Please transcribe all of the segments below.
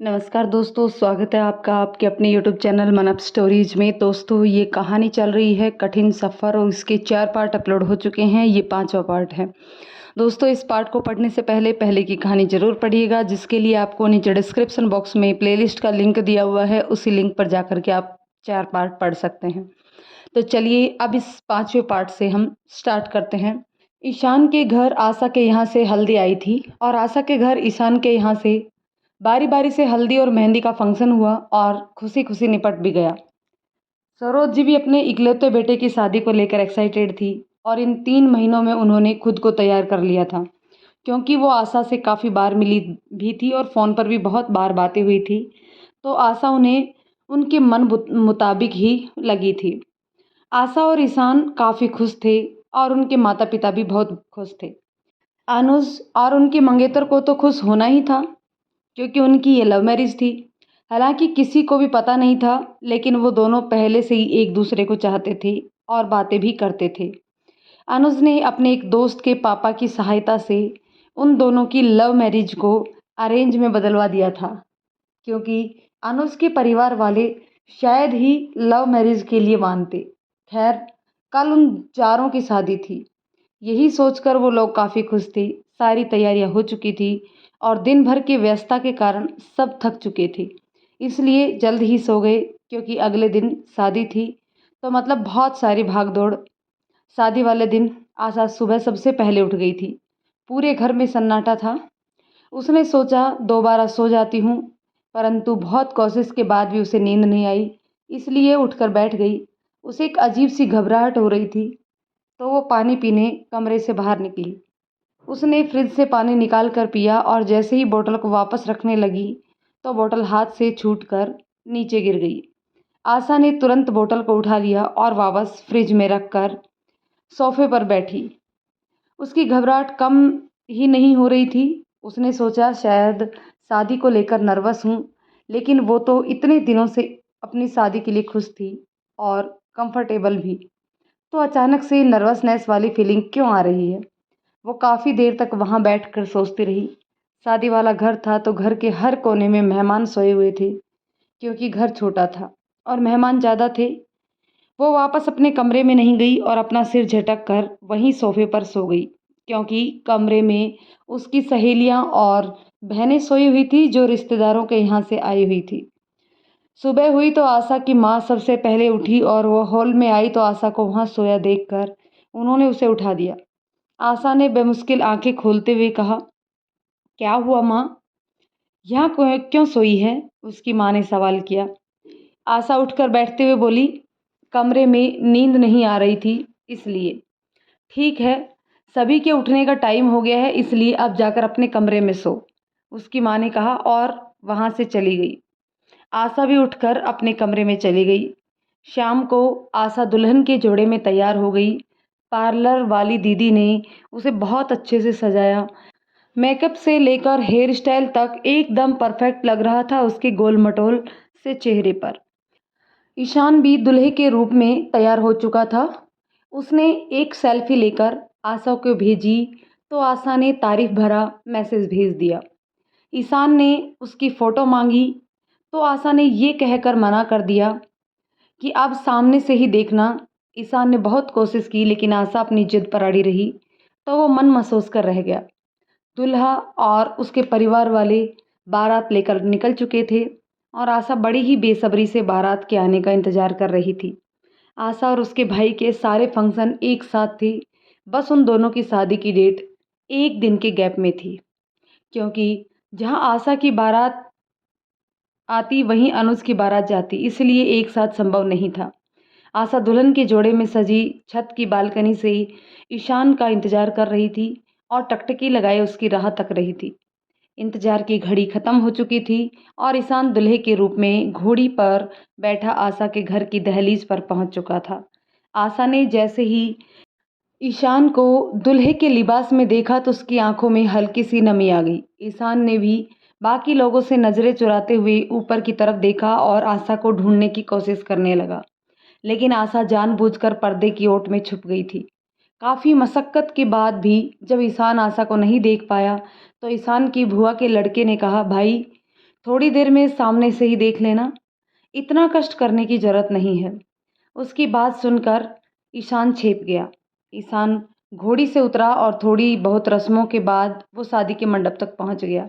नमस्कार दोस्तों, स्वागत है आपका आपके अपने यूट्यूब चैनल मन अप स्टोरीज में। दोस्तों, ये कहानी चल रही है कठिन सफ़र और इसके 4 पार्ट अपलोड हो चुके हैं। ये 5वां पार्ट है। दोस्तों, इस पार्ट को पढ़ने से पहले की कहानी ज़रूर पढ़िएगा, जिसके लिए आपको नीचे डिस्क्रिप्शन बॉक्स में प्लेलिस्ट का लिंक दिया हुआ है। उसी लिंक पर जाकर के आप 4 पार्ट पढ़ सकते हैं। तो चलिए अब इस 5वें पार्ट से हम स्टार्ट करते हैं। ईशान के घर आशा के यहाँ से हल्दी आई थी और आशा के घर ईशान के यहाँ से बारी बारी से हल्दी और मेहंदी का फंक्शन हुआ और खुशी खुशी निपट भी गया। सरोज जी भी अपने इकलौते बेटे की शादी को लेकर एक्साइटेड थी और इन 3 महीनों में उन्होंने खुद को तैयार कर लिया था, क्योंकि वो आशा से काफ़ी बार मिली भी थी और फ़ोन पर भी बहुत बार बातें हुई थी। तो आशा उन्हें उनके मन मुताबिक ही लगी थी। आशा और ईशान काफ़ी खुश थे और उनके माता पिता भी बहुत खुश थे। अनुज और उनके मंगेतर को तो खुश होना ही था, क्योंकि उनकी ये लव मैरिज थी। हालांकि किसी को भी पता नहीं था, लेकिन वो दोनों पहले से ही एक दूसरे को चाहते थे और बातें भी करते थे। अनुज ने अपने एक दोस्त के पापा की सहायता से उन दोनों की लव मैरिज को अरेंज में बदलवा दिया था, क्योंकि अनुज के परिवार वाले शायद ही लव मैरिज के लिए मानते। खैर, कल उन चारों की शादी थी। यही सोचकर वो लोग काफ़ी खुश थे। सारी तैयारियां हो चुकी थी और दिन भर की व्यस्तता के कारण सब थक चुके थे, इसलिए जल्द ही सो गए, क्योंकि अगले दिन शादी थी। तो मतलब बहुत सारी भाग दौड़। शादी वाले दिन आशा सुबह सबसे पहले उठ गई थी। पूरे घर में सन्नाटा था। उसने सोचा दोबारा सो जाती हूँ, परंतु बहुत कोशिश के बाद भी उसे नींद नहीं आई, इसलिए उठकर बैठ गई। उसे एक अजीब सी घबराहट हो रही थी, तो वो पानी पीने कमरे से बाहर निकली। उसने फ्रिज से पानी निकाल कर पिया और जैसे ही बोतल को वापस रखने लगी तो बोतल हाथ से छूटकर नीचे गिर गई। आशा ने तुरंत बोतल को उठा लिया और वापस फ्रिज में रखकर सोफे पर बैठी। उसकी घबराहट कम ही नहीं हो रही थी। उसने सोचा शायद शादी को लेकर नर्वस हूँ, लेकिन वो तो इतने दिनों से अपनी शादी के लिए खुश थी और कंफर्टेबल भी, तो अचानक से नर्वसनेस वाली फीलिंग क्यों आ रही है। वो काफ़ी देर तक वहाँ बैठकर सोचती रही। शादी वाला घर था तो घर के हर कोने में मेहमान सोए हुए थे, क्योंकि घर छोटा था और मेहमान ज़्यादा थे। वो वापस अपने कमरे में नहीं गई और अपना सिर झटक कर वहीं सोफे पर सो गई, क्योंकि कमरे में उसकी सहेलियाँ और बहनें सोई हुई थी, जो रिश्तेदारों के यहाँ से आई हुई थी। सुबह हुई तो आशा की माँ सबसे पहले उठी और वो हॉल में आई तो आशा को वहाँ सोया देखकर उन्होंने उसे उठा दिया। आशा ने बेमुश्किल आंखें खोलते हुए कहा, क्या हुआ माँ? यहाँ क्यों सोई है? उसकी माँ ने सवाल किया। आशा उठकर बैठते हुए बोली, कमरे में नींद नहीं आ रही थी, इसलिए। ठीक है, सभी के उठने का टाइम हो गया है, इसलिए अब जाकर अपने कमरे में सो, उसकी माँ ने कहा और वहाँ से चली गई। आशा भी उठकर अपने कमरे में चली गई। शाम को आशा दुल्हन के जोड़े में तैयार हो गई। पार्लर वाली दीदी ने उसे बहुत अच्छे से सजाया। मेकअप से लेकर हेयर स्टाइल तक एकदम परफेक्ट लग रहा था उसके गोल मटोल से चेहरे पर। ईशान भी दूल्हे के रूप में तैयार हो चुका था। उसने एक सेल्फी लेकर आशा को भेजी तो आशा ने तारीफ भरा मैसेज भेज दिया। ईशान ने उसकी फ़ोटो मांगी तो आशा ने ये कहकर मना कर दिया कि आप सामने से ही देखना। ईशान ने बहुत कोशिश की, लेकिन आशा अपनी जिद पर अड़ी रही, तो वो मन महसूस कर रह गया। दूल्हा और उसके परिवार वाले बारात लेकर निकल चुके थे और आशा बड़ी ही बेसब्री से बारात के आने का इंतज़ार कर रही थी। आशा और उसके भाई के सारे फंक्शन एक साथ थे, बस उन दोनों की शादी की डेट एक दिन के गैप में थी, क्योंकि जहां आशा की बारात आती वहीं अनुज की बारात जाती, इसलिए एक साथ संभव नहीं था। आशा दुल्हन के जोड़े में सजी छत की बालकनी से ईशान का इंतजार कर रही थी और टकटकी लगाए उसकी राह तक रही थी। इंतजार की घड़ी खत्म हो चुकी थी और ईशान दुल्हे के रूप में घोड़ी पर बैठा आशा के घर की दहलीज पर पहुंच चुका था। आशा ने जैसे ही ईशान को दुल्हे के लिबास में देखा तो उसकी आंखों में हल्की सी नमी आ गई। ईशान ने भी बाकी लोगों से नजरें चुराते हुए ऊपर की तरफ देखा और आशा को ढूंढने की कोशिश करने लगा, लेकिन आशा जानबूझकर पर्दे की ओट में छुप गई थी। काफ़ी मशक्क़त के बाद भी जब ईशान आशा को नहीं देख पाया तो ईशान की बुआ के लड़के ने कहा, भाई थोड़ी देर में सामने से ही देख लेना, इतना कष्ट करने की ज़रूरत नहीं है। उसकी बात सुनकर ईशान छेप गया। ईशान घोड़ी से उतरा और थोड़ी बहुत रस्मों के बाद वो शादी के मंडप तक पहुंच गया।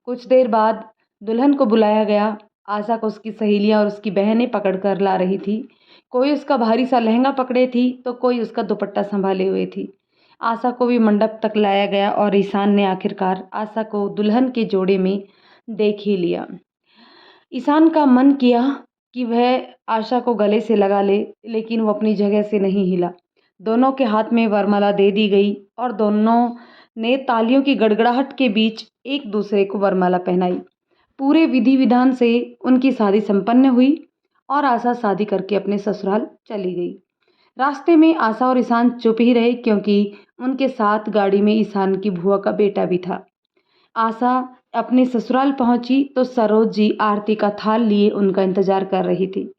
कुछ देर बाद दुल्हन को बुलाया गया। आशा को उसकी सहेलियां और उसकी बहनें पकड़ कर ला रही थी। कोई उसका भारी सा लहंगा पकड़े थी तो कोई उसका दुपट्टा संभाले हुए थी। आशा को भी मंडप तक लाया गया और ईशान ने आखिरकार आशा को दुल्हन के जोड़े में देख ही लिया। ईशान का मन किया कि वह आशा को गले से लगा ले, लेकिन वो अपनी जगह से नहीं हिला। दोनों के हाथ में वरमाला दे दी गई और दोनों ने तालियों की गड़गड़ाहट के बीच एक दूसरे को वरमाला पहनाई। पूरे विधि विधान से उनकी शादी संपन्न हुई और आशा शादी करके अपने ससुराल चली गई। रास्ते में आशा और ईशान चुप ही रहे, क्योंकि उनके साथ गाड़ी में ईशान की बुआ का बेटा भी था। आशा अपने ससुराल पहुंची तो सरोज जी आरती का थाल लिए उनका इंतजार कर रही थी।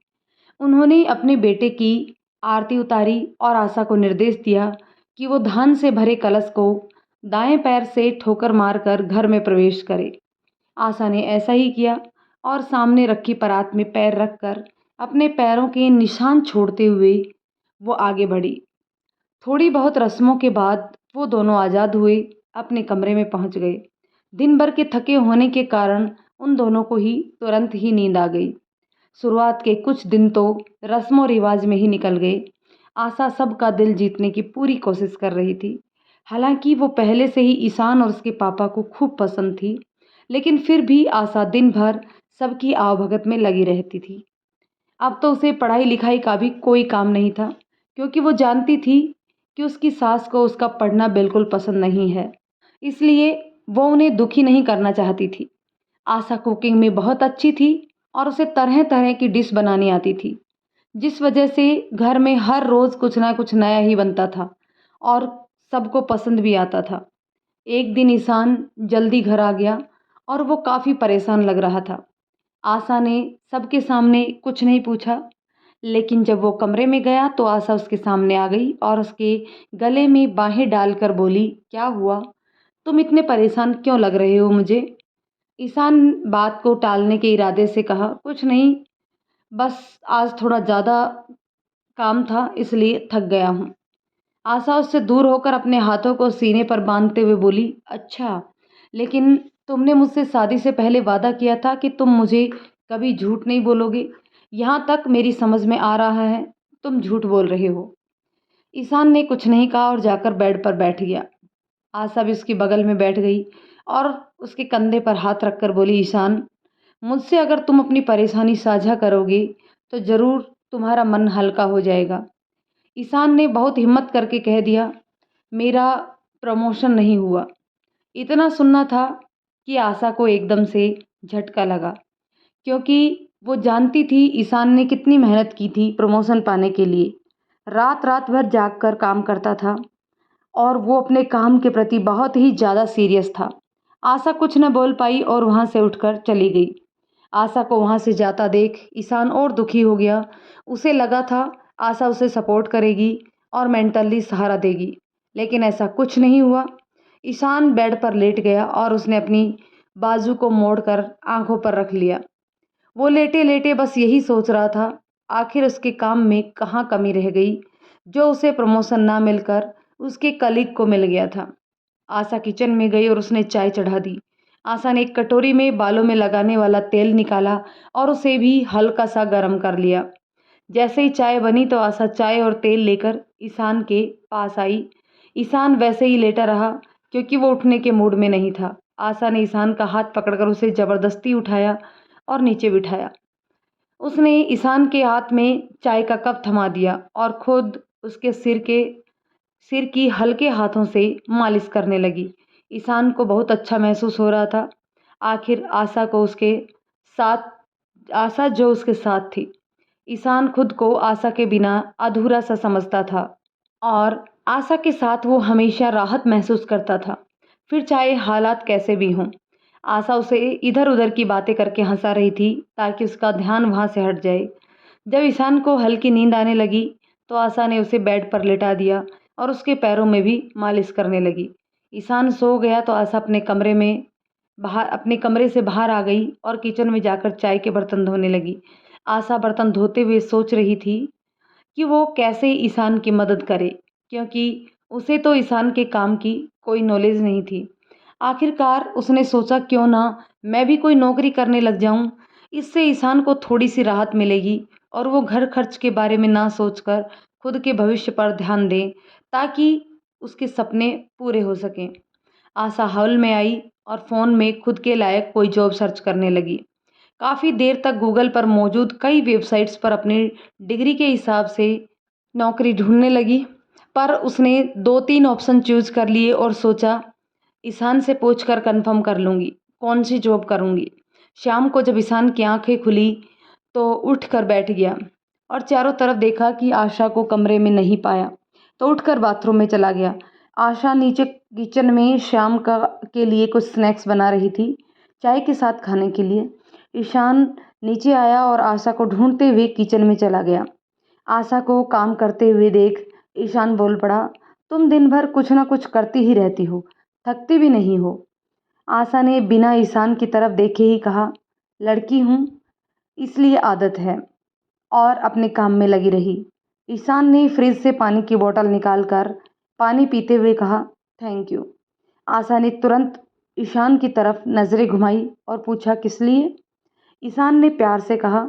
उन्होंने अपने बेटे की आरती उतारी और आशा को निर्देश दिया कि वो धान से भरे कलश को दाएं पैर से ठोकर मारकर घर में प्रवेश करे। आशा ने ऐसा ही किया और सामने रखी परात में पैर रखकर अपने पैरों के निशान छोड़ते हुए वो आगे बढ़ी। थोड़ी बहुत रस्मों के बाद वो दोनों आज़ाद हुए, अपने कमरे में पहुंच गए। दिन भर के थके होने के कारण उन दोनों को ही तुरंत ही नींद आ गई। शुरुआत के कुछ दिन तो रस्मों रिवाज में ही निकल गए। आशा सबका दिल जीतने की पूरी कोशिश कर रही थी। हालांकि वो पहले से ही ईशान और उसके पापा को खूब पसंद थी, लेकिन फिर भी आशा दिन भर सबकी आवभगत में लगी रहती थी। अब तो उसे पढ़ाई लिखाई का भी कोई काम नहीं था, क्योंकि वो जानती थी कि उसकी सास को उसका पढ़ना बिल्कुल पसंद नहीं है। इसलिए वो उन्हें दुखी नहीं करना चाहती थी। आशा कुकिंग में बहुत अच्छी थी और उसे तरह तरह की डिश बनानी आती थी, जिस वजह से घर में हर रोज़ कुछ ना कुछ नया ही बनता था और सबको पसंद भी आता था। एक दिन ईशान जल्दी घर आ गया और वो काफ़ी परेशान लग रहा था। आशा ने सबके सामने कुछ नहीं पूछा, लेकिन जब वो कमरे में गया तो आशा उसके सामने आ गई और उसके गले में बाहें डालकर बोली, क्या हुआ? तुम इतने परेशान क्यों लग रहे हो मुझे? ईशान बात को टालने के इरादे से कहा, कुछ नहीं, बस आज थोड़ा ज़्यादा काम था इसलिए थक गया हूँ। आशा उससे दूर होकर अपने हाथों को सीने पर बांधते हुए बोली, अच्छा, लेकिन तुमने मुझसे शादी से पहले वादा किया था कि तुम मुझे कभी झूठ नहीं बोलोगे। यहाँ तक मेरी समझ में आ रहा है तुम झूठ बोल रहे हो। ईशान ने कुछ नहीं कहा और जाकर बेड पर बैठ गया। आशा भी उसके बगल में बैठ गई और उसके कंधे पर हाथ रखकर बोली, ईशान, मुझसे अगर तुम अपनी परेशानी साझा करोगे तो ज़रूर तुम्हारा मन हल्का हो जाएगा। ईशान ने बहुत हिम्मत करके कह दिया, मेरा प्रमोशन नहीं हुआ। इतना सुनना था कि आशा को एकदम से झटका लगा, क्योंकि वो जानती थी ईशान ने कितनी मेहनत की थी प्रमोशन पाने के लिए। रात रात भर जाग कर काम करता था और वो अपने काम के प्रति बहुत ही ज़्यादा सीरियस था। आशा कुछ न बोल पाई और वहाँ से उठकर चली गई। आशा को वहाँ से जाता देख ईशान और दुखी हो गया। उसे लगा था आशा उसे सपोर्ट करेगी और मेंटली सहारा देगी, लेकिन ऐसा कुछ नहीं हुआ। ईशान बेड पर लेट गया और उसने अपनी बाजू को मोड़कर आंखों पर रख लिया। वो लेटे लेटे बस यही सोच रहा था, आखिर उसके काम में कहाँ कमी रह गई जो उसे प्रमोशन ना मिलकर उसके कलीग को मिल गया था। आशा किचन में गई और उसने चाय चढ़ा दी। आशा ने एक कटोरी में बालों में लगाने वाला तेल निकाला और उसे भी हल्का सा गर्म कर लिया। जैसे ही चाय बनी तो आशा चाय और तेल लेकर ईशान के पास आई। ईशान वैसे ही लेटा रहा, क्योंकि वो उठने के मूड में नहीं था। आशा ने ईशान का हाथ पकड़कर उसे ज़बरदस्ती उठाया और नीचे बिठाया। उसने ईशान के हाथ में चाय का कप थमा दिया और खुद उसके सिर की हल्के हाथों से मालिश करने लगी। ईशान को बहुत अच्छा महसूस हो रहा था। आखिर आशा जो उसके साथ थी। ईशान खुद को आशा के बिना अधूरा सा समझता था और आशा के साथ वो हमेशा राहत महसूस करता था, फिर चाहे हालात कैसे भी हों। आशा उसे इधर उधर की बातें करके हंसा रही थी ताकि उसका ध्यान वहाँ से हट जाए। जब ईशान को हल्की नींद आने लगी तो आशा ने उसे बेड पर लेटा दिया और उसके पैरों में भी मालिश करने लगी। ईशान सो गया तो आशा अपने कमरे में बाहर अपने कमरे से बाहर आ गई और किचन में जाकर चाय के बर्तन धोने लगी। आशा बर्तन धोते हुए सोच रही थी कि वो कैसे ईशान की मदद करे, क्योंकि उसे तो ईशान के काम की कोई नॉलेज नहीं थी। आखिरकार उसने सोचा क्यों ना मैं भी कोई नौकरी करने लग जाऊं, इससे ईशान को थोड़ी सी राहत मिलेगी और वो घर खर्च के बारे में ना सोचकर खुद के भविष्य पर ध्यान दे, ताकि उसके सपने पूरे हो सकें। आशा हॉल में आई और फ़ोन में खुद के लायक कोई जॉब सर्च करने लगी। काफ़ी देर तक गूगल पर मौजूद कई वेबसाइट्स पर अपनी डिग्री के हिसाब से नौकरी ढूंढने लगी, पर उसने 2-3 ऑप्शन चूज कर लिए और सोचा ईशान से पूछकर कंफर्म कर लूँगी कौन सी जॉब करूँगी। शाम को जब ईशान की आंखें खुली तो उठ कर बैठ गया और चारों तरफ देखा कि आशा को कमरे में नहीं पाया, तो उठकर बाथरूम में चला गया। आशा नीचे किचन में शाम का के लिए कुछ स्नैक्स बना रही थी, चाय के साथ खाने के लिए। ईशान नीचे आया और आशा को ढूंढते हुए किचन में चला गया। आशा को काम करते हुए देख ईशान बोल पड़ा, तुम दिन भर कुछ ना कुछ करती ही रहती हो, थकती भी नहीं हो। आशा ने बिना ईशान की तरफ देखे ही कहा, लड़की हूँ इसलिए आदत है, और अपने काम में लगी रही। ईशान ने फ्रिज से पानी की बोतल निकालकर पानी पीते हुए कहा, थैंक यू। आशा ने तुरंत ईशान की तरफ नज़रें घुमाई और पूछा, किस लिए? ईशान ने प्यार से कहा,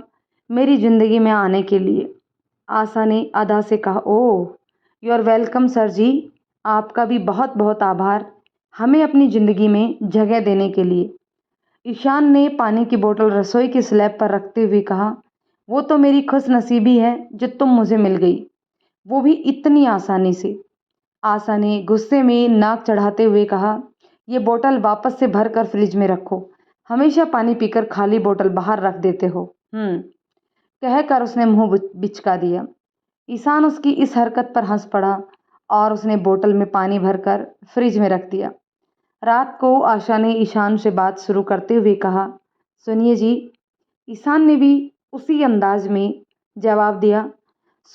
मेरी ज़िंदगी में आने के लिए। आशा ने अदा से कहा, oh you are welcome sir ji, आपका भी बहुत बहुत आभार हमें अपनी ज़िंदगी में जगह देने के लिए। ईशान ने पानी की बोतल रसोई की स्लैब पर रखते हुए कहा, वो तो मेरी खुशनसीबी है जो तुम मुझे मिल गई, वो भी इतनी आसानी से। आशा ने गुस्से में नाक चढ़ाते हुए कहा, ये बोतल वापस से भर कर फ्रिज में रखो, हमेशा पानी पीकर खाली बोतल बाहर रख देते हो। कहकर उसने मुंह बिचका दिया। ईशान उसकी इस हरकत पर हंस पड़ा और उसने बोतल में पानी भरकर फ्रिज में रख दिया। रात को आशा ने ईशान से बात शुरू करते हुए कहा, सुनिए जी। ईशान ने भी उसी अंदाज में जवाब दिया,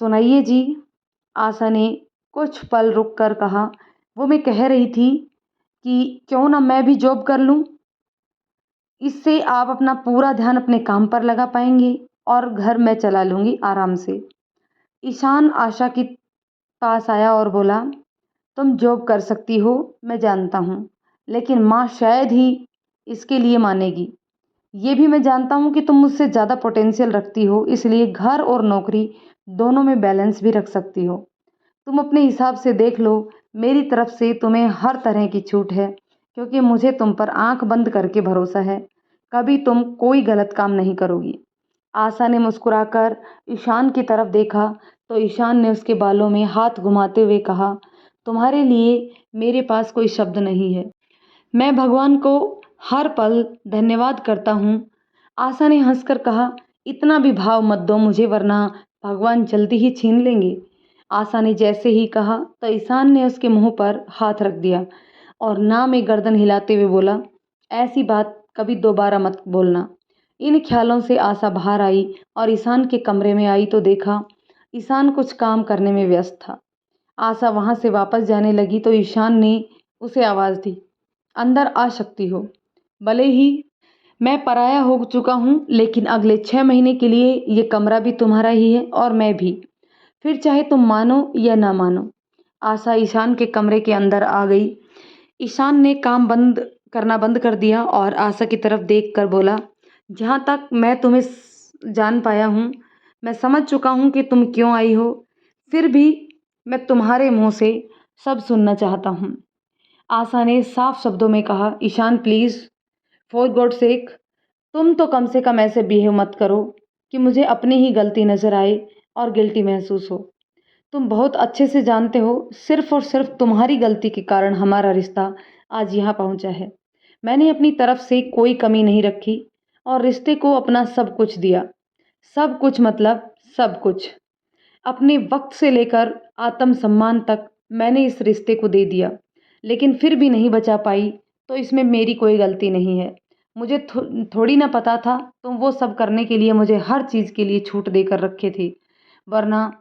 सुनाइए जी। आशा ने कुछ पल रुक कर कहा, वो मैं कह रही थी कि क्यों ना मैं भी जॉब कर लूँ, इससे आप अपना पूरा ध्यान अपने काम पर लगा पाएंगे और घर मैं चला लूँगी आराम से। ईशान आशा के पास आया और बोला, तुम जॉब कर सकती हो मैं जानता हूँ, लेकिन माँ शायद ही इसके लिए मानेगी। ये भी मैं जानता हूँ कि तुम मुझसे ज़्यादा पोटेंशियल रखती हो, इसलिए घर और नौकरी दोनों में बैलेंस भी रख सकती हो। तुम अपने हिसाब से देख लो, मेरी तरफ से तुम्हें हर तरह की छूट है, क्योंकि मुझे तुम पर आंख बंद करके भरोसा है, कभी तुम कोई गलत काम नहीं करोगी। आशा ने मुस्कुराकर ईशान की तरफ देखा तो ईशान ने उसके बालों में हाथ घुमाते हुए कहा, तुम्हारे लिए मेरे पास कोई शब्द नहीं है, मैं भगवान को हर पल धन्यवाद करता हूँ। आशा ने हंसकर कहा, इतना भी भाव मत दो मुझे, वरना भगवान जल्दी ही छीन लेंगे। आशा ने जैसे ही कहा तो ईशान ने उसके मुंह पर हाथ रख दिया और ना में गर्दन हिलाते हुए बोला, ऐसी बात कभी दोबारा मत बोलना। इन ख्यालों से आशा बाहर आई और ईशान के कमरे में आई तो देखा ईशान कुछ काम करने में व्यस्त था। आशा वहां से वापस जाने लगी तो ईशान ने उसे आवाज़ दी, अंदर आ सकती हो, भले ही मैं पराया हो चुका हूँ, लेकिन अगले 6 महीने के लिए ये कमरा भी तुम्हारा ही है और मैं भी, फिर चाहे तुम मानो या ना मानो। आशा ईशान के कमरे के अंदर आ गई। ईशान ने काम बंद करना बंद कर दिया और आशा की तरफ देख कर बोला, जहाँ तक मैं तुम्हें जान पाया हूँ, मैं समझ चुका हूँ कि तुम क्यों आई हो, फिर भी मैं तुम्हारे मुंह से सब सुनना चाहता हूँ। आशा ने साफ शब्दों में कहा, Ishan please, for God sake, तुम तो कम से कम ऐसे बिहेव मत करो कि मुझे अपनी ही गलती नज़र आए और गिल्टी महसूस हो। तुम बहुत अच्छे से जानते हो, सिर्फ और सिर्फ तुम्हारी गलती के कारण हमारा रिश्ता आज यहाँ पहुँचा है। मैंने अपनी तरफ से कोई कमी नहीं रखी और रिश्ते को अपना सब कुछ दिया। सब कुछ मतलब सब कुछ। अपने वक्त से लेकर आत्मसम्मान तक मैंने इस रिश्ते को दे दिया, लेकिन फिर भी नहीं बचा पाई तो इसमें मेरी कोई गलती नहीं है। मुझे थोड़ी ना पता था तुम वो सब करने के लिए मुझे हर चीज़ के लिए छूट देकर रखे थे, वरना।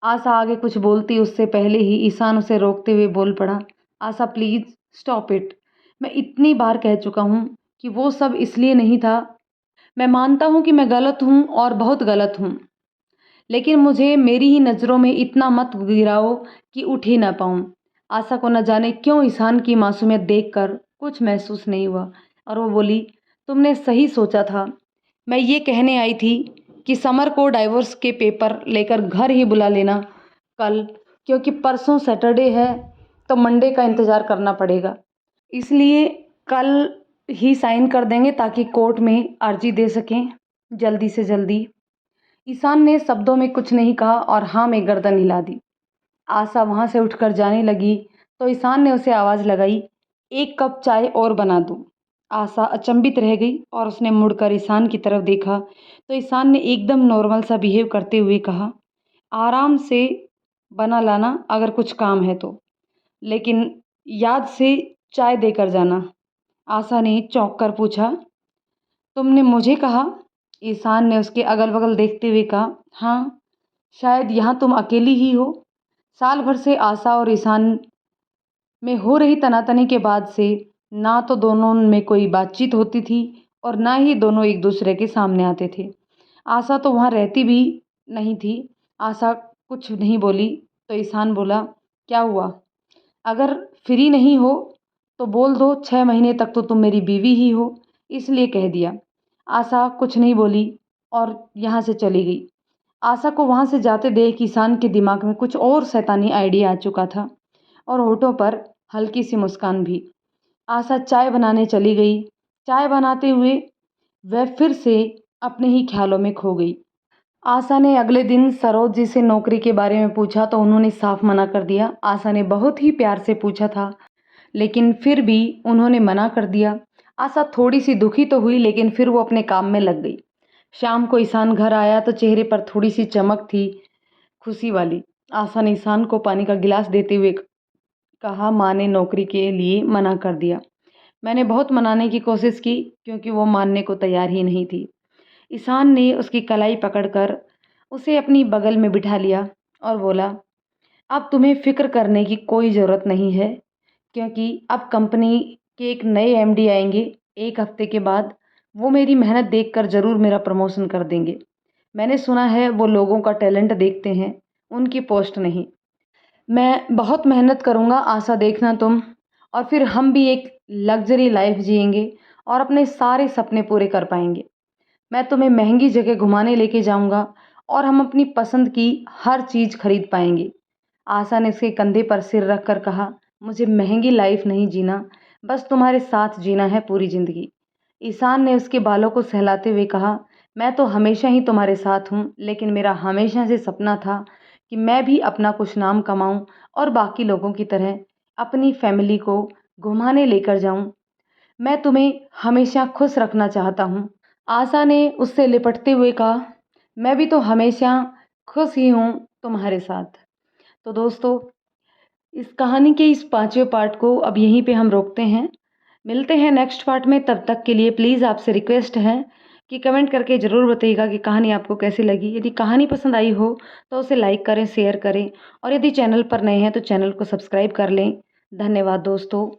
आशा आगे कुछ बोलती उससे पहले ही ईशान उसे रोकते हुए बोल पड़ा, आशा प्लीज़ स्टॉप इट। मैं इतनी बार कह चुका हूँ कि वो सब इसलिए नहीं था। मैं मानता हूँ कि मैं गलत हूँ और बहुत गलत हूँ, लेकिन मुझे मेरी ही नज़रों में इतना मत गिराओ कि उठ ही ना पाऊँ। आशा को न जाने क्यों ईशान की मासूमियत देखकर कुछ महसूस नहीं हुआ और वो बोली, तुमने सही सोचा था। मैं ये कहने आई थी कि समर को डाइवोर्स के पेपर लेकर घर ही बुला लेना कल, क्योंकि परसों सैटरडे है तो मंडे का इंतज़ार करना पड़ेगा। इसलिए कल ही साइन कर देंगे ताकि कोर्ट में अर्जी दे सकें जल्दी से जल्दी। ईशान ने शब्दों में कुछ नहीं कहा और हाँ में गर्दन हिला दी। आशा वहाँ से उठकर जाने लगी तो ईशान ने उसे आवाज़ लगाई, एक कप चाय और बना दूँ। आशा अचंभित रह गई और उसने मुड़कर ईशान की तरफ देखा तो ईशान ने एकदम नॉर्मल सा बिहेव करते हुए कहा, आराम से बना लाना अगर कुछ काम है तो, लेकिन याद से चाय देकर जाना। आशा ने चौंक कर पूछा, तुमने मुझे कहा? ईशान ने उसके अगल बगल देखते हुए कहा, हाँ, शायद यहाँ तुम अकेली ही हो। साल भर से आशा और ईशान में हो रही तनातनी के बाद से ना तो दोनों में कोई बातचीत होती थी और ना ही दोनों एक दूसरे के सामने आते थे। आशा तो वहाँ रहती भी नहीं थी। आशा कुछ नहीं बोली तो ईशान बोला, क्या हुआ? अगर फ्री नहीं हो तो बोल दो, 6 महीने तक तो तुम मेरी बीवी ही हो, इसलिए कह दिया। आशा कुछ नहीं बोली और यहाँ से चली गई। आशा को वहाँ से जाते देख ईशान के दिमाग में कुछ और शैतानी आइडिया आ चुका था और होठों पर हल्की सी मुस्कान भी। आशा चाय बनाने चली गई। चाय बनाते हुए वह फिर से अपने ही ख्यालों में खो गई। आशा ने अगले दिन सरोज जी से नौकरी के बारे में पूछा तो उन्होंने साफ मना कर दिया। आशा ने बहुत ही प्यार से पूछा था, लेकिन फिर भी उन्होंने मना कर दिया। आशा थोड़ी सी दुखी तो हुई, लेकिन फिर वो अपने काम में लग गई। शाम को ईशान घर आया तो चेहरे पर थोड़ी सी चमक थी, खुशी वाली। आशा ने ईशान को पानी का गिलास देते हुए कहा, माँ ने नौकरी के लिए मना कर दिया। मैंने बहुत मनाने की कोशिश की क्योंकि वो मानने को तैयार ही नहीं थी। ईशान ने उसकी कलाई पकड़कर उसे अपनी बगल में बिठा लिया और बोला, अब तुम्हें फ़िक्र करने की कोई ज़रूरत नहीं है, क्योंकि अब कंपनी के एक नए एमडी आएंगे। 1 हफ्ते के बाद वो मेरी मेहनत देखकर ज़रूर मेरा प्रमोशन कर देंगे। मैंने सुना है वो लोगों का टैलेंट देखते हैं, उनकी पोस्ट नहीं। मैं बहुत मेहनत करूँगा आशा, देखना तुम, और फिर हम भी एक लग्जरी लाइफ जिएंगे और अपने सारे सपने पूरे कर पाएंगे। मैं तुम्हें महंगी जगह घुमाने लेके जाऊंगा और हम अपनी पसंद की हर चीज़ खरीद पाएंगे। आशा ने उसके कंधे पर सिर रख कर कहा, मुझे महंगी लाइफ नहीं जीना, बस तुम्हारे साथ जीना है पूरी ज़िंदगी। ईशान ने उसके बालों को सहलाते हुए कहा, मैं तो हमेशा ही तुम्हारे साथ हूँ, लेकिन मेरा हमेशा से सपना था कि मैं भी अपना कुछ नाम कमाऊँ और बाकी लोगों की तरह अपनी फैमिली को घुमाने लेकर जाऊँ। मैं तुम्हें हमेशा खुश रखना चाहता हूँ। आशा ने उससे लिपटते हुए कहा, मैं भी तो हमेशा खुश ही हूँ तुम्हारे साथ। तो दोस्तों, इस कहानी के इस 5वें पार्ट को अब यहीं पे हम रोकते हैं। मिलते हैं नेक्स्ट पार्ट में। तब तक के लिए प्लीज़ आपसे रिक्वेस्ट है कि कमेंट करके ज़रूर बताइएगा कि कहानी आपको कैसी लगी। यदि कहानी पसंद आई हो तो उसे लाइक करें, शेयर करें, और यदि चैनल पर नए हैं तो चैनल को सब्सक्राइब कर लें। धन्यवाद दोस्तों।